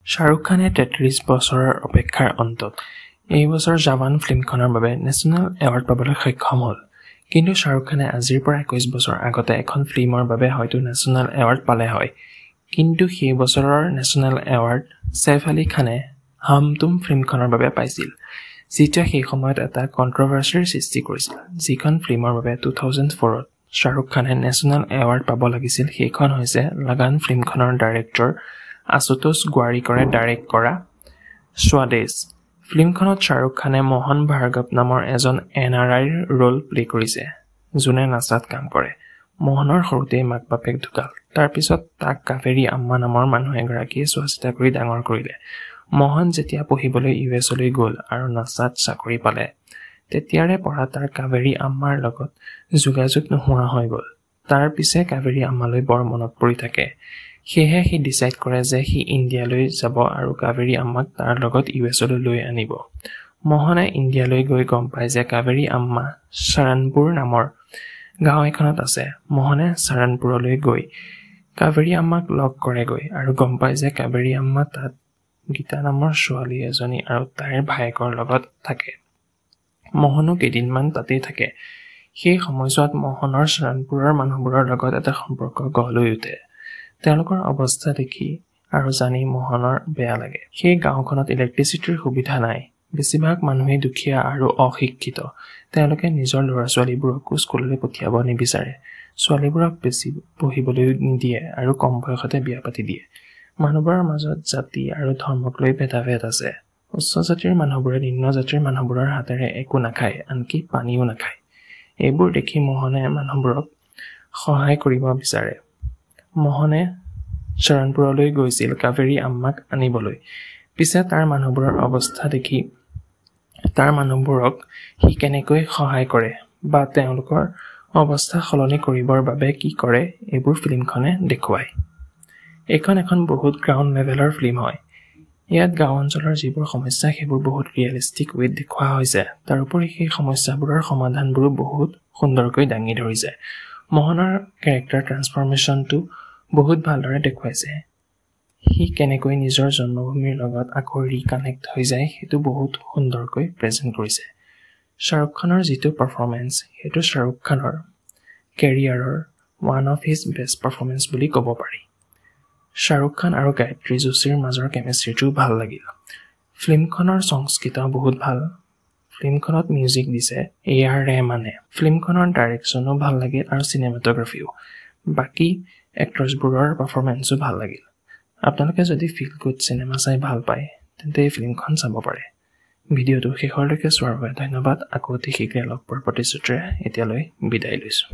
শাহৰুখ খানে ৩৩ বছৰৰ অপেক্ষাৰ অন্তত এই বছৰ জৱান ফিল্মখনৰ বাবে নেশ্যনেল এৱাৰ্ড পাবলৈ সক্ষম হ'ল। কিন্তু শাহৰুখ খানে আজিৰ পৰা ২১ বছৰ আগতে এখন ফিল্মৰ বাবে হয়তো নেশ্যনেল এৱাৰ্ড পালে হয়। কিন্তু সেই বছৰৰ নেশ্যনেল এৱাৰ্ড ছেইফ আলী খানে হাম তুম ফিল্মখনৰ বাবে পাইছিল, যিটোৱে সেই সময়ত এটা কণ্ট্ৰভাৰ্চিৰ সৃষ্টি কৰিছিল। যিখন ফিল্মৰ বাবে 2004ত শাহৰুখ খানে নেশ্যনেল এৱাৰ্ড পাব লাগিছিল সেইখন হৈছে লাগান ফিল্মখনৰ ডাইৰেক্টৰ আশুতোষ গোৱাৰিকৰে ডাইৰেক্ট কৰা স্বদেশ। ফিল্মখনত শাহৰুখ খানে মোহন ভাৰ্গৱ নামৰ এজন NRIৰ ৰোল প্লে কৰিছে, যোনে নাচাত কাম কৰে। মোহনৰ সৰুতেই মাক বাপেক ঢুকাল। তাৰ পিছত তাক কাবেৰী আম্মা নামৰ মানুহ এগৰাকীয়ে চোৱাচিতা কৰি ডাঙৰ কৰিলে। মোহন যেতিয়া পঢ়িবলৈ US-লৈ গ'ল আৰু নাচাত চাকৰি পালে, তেতিয়াৰে পৰা তাৰ কাবেৰী আম্মাৰ লগত যোগাযোগ নোহোৱা হৈ গ'ল। তাৰ পিছে কাবেৰী আম্মালৈ বৰ মনত পৰি থাকে। সেয়েহে সি ডিচাইড কৰে যে সি ইণ্ডিয়ালৈ যাব আৰু কাবেৰী আম্মাক তাৰ লগত US-লৈ লৈ আনিব। মোহনে ইণ্ডিয়ালৈ গৈ গম পায় যে কাবেৰী আম্মা চাৰণপুৰ নামৰ গাঁও এখনত আছে। মোহনে চাৰণপুৰলৈ গৈ কাবেৰী আম্মাক লগ কৰেগৈ আৰু গম পায় যে কাবেৰী আম্মা তাত গীতা নামৰ ছোৱালী এজনী আৰু তাইৰ ভায়েকৰ লগত থাকে। মোহনো কেইদিনমান তাতেই থাকে। সেই সময়ছোৱাত মোহনৰ চাৰণপুৰৰ মানুহবোৰৰ লগত এটা সম্পৰ্ক গঢ় লৈ উঠে। তেওঁলোকৰ অৱস্থা দেখি আৰু জানি মোহনৰ বেয়া লাগে। সেই গাঁওখনত ইলেক্ট্ৰিচিটিৰ সুবিধা নাই। বেছিভাগ মানুহেই দুখীয়া আৰু অশিক্ষিত। তেওঁলোকে নিজৰ ল'ৰা-ছোৱালীবোৰকো স্কুললৈ পঠিয়াব নিবিচাৰে। ছোৱালীবোৰক বেছি পঢ়িবলৈ নিদিয়ে আৰু কম বয়সতে বিয়া পাতি দিয়ে। মানুহবোৰৰ মাজত জাতি আৰু ধৰ্মক লৈ ভেদাভেদ আছে। উচ্চ জাতিৰ মানুহবোৰে নিম্ন জাতিৰ মানুহবোৰৰ হাতেৰে একো নাখায়, আনকি পানীও নাখায়। এইবোৰ দেখি মোহনে মানুহবোৰক সহায় কৰিব বিচাৰে। মোহনে চাৰণপুৰলৈ গৈছিল কাবেৰী আম্মাক আনিবলৈ। পিছে তাৰ মানুহবোৰৰ অৱস্থা দেখি তাৰ মানুহবোৰক সি কেনেকৈ সহায় কৰে বা তেওঁলোকৰ অৱস্থা সলনি কৰিবৰ বাবে কি কৰে, এইবোৰ ফিল্মখনে দেখুৱায়। এইখন এখন বহুত গ্ৰাউণ্ড লেভেলৰ ফিল্ম হয়। ইয়াত গাঁও অঞ্চলৰ যিবোৰ সমস্যা সেইবোৰ বহুত ৰিয়েলিষ্টিক ৱেত দেখুওৱা হৈছে। তাৰোপৰি সেই সমস্যাবোৰৰ সমাধানবোৰো বহুত সুন্দৰকৈ দাঙি ধৰিছে। মোহনৰ কেৰেক্টাৰ ট্ৰান্সফৰ্মেশ্যনটো বহুত ভালদৰে দেখুৱাইছে। সি কেনেকৈ নিজৰ জন্মভূমিৰ লগত আকৌ ৰিকানেক্ট হৈ যায় সেইটো বহুত সুন্দৰকৈ প্ৰেজেণ্ট কৰিছে। শাহৰুখ খানৰ যিটো পাৰফৰ্মেঞ্চ সেইটো শাহৰুখ খানৰ কেৰিয়াৰৰ one of his best performance বুলি ক'ব পাৰি। শাহৰুখ খান আৰু গায়ত্ৰী যোশীৰ মাজৰ কেমিষ্ট্ৰিটো ভাল লাগিল। ফিল্মখনৰ সংস্কৃত বহুত ভাল। ফিল্মখনত মিউজিক দিছে AR ৰেহমানে। ফিল্মখনৰ ডাইৰেকশ্যনো ভাল লাগিল আৰু চিনেমাটোগ্ৰাফিও। বাকী এক্টৰ্ছবোৰৰ পাৰফৰ্মেঞ্চো ভাল লাগিল। আপোনালোকে যদি ফিল গুড চিনেমা চাই ভাল পায় তেন্তে এই ফিল্মখন চাব পাৰে। ভিডিঅ'টো শেষলৈকে চোৱাৰ বাবে ধন্যবাদ। আকৌ অতি শীঘ্ৰে লগ পোৱাৰ প্ৰতিশ্ৰুতিৰে এতিয়ালৈ বিদায় লৈছোঁ।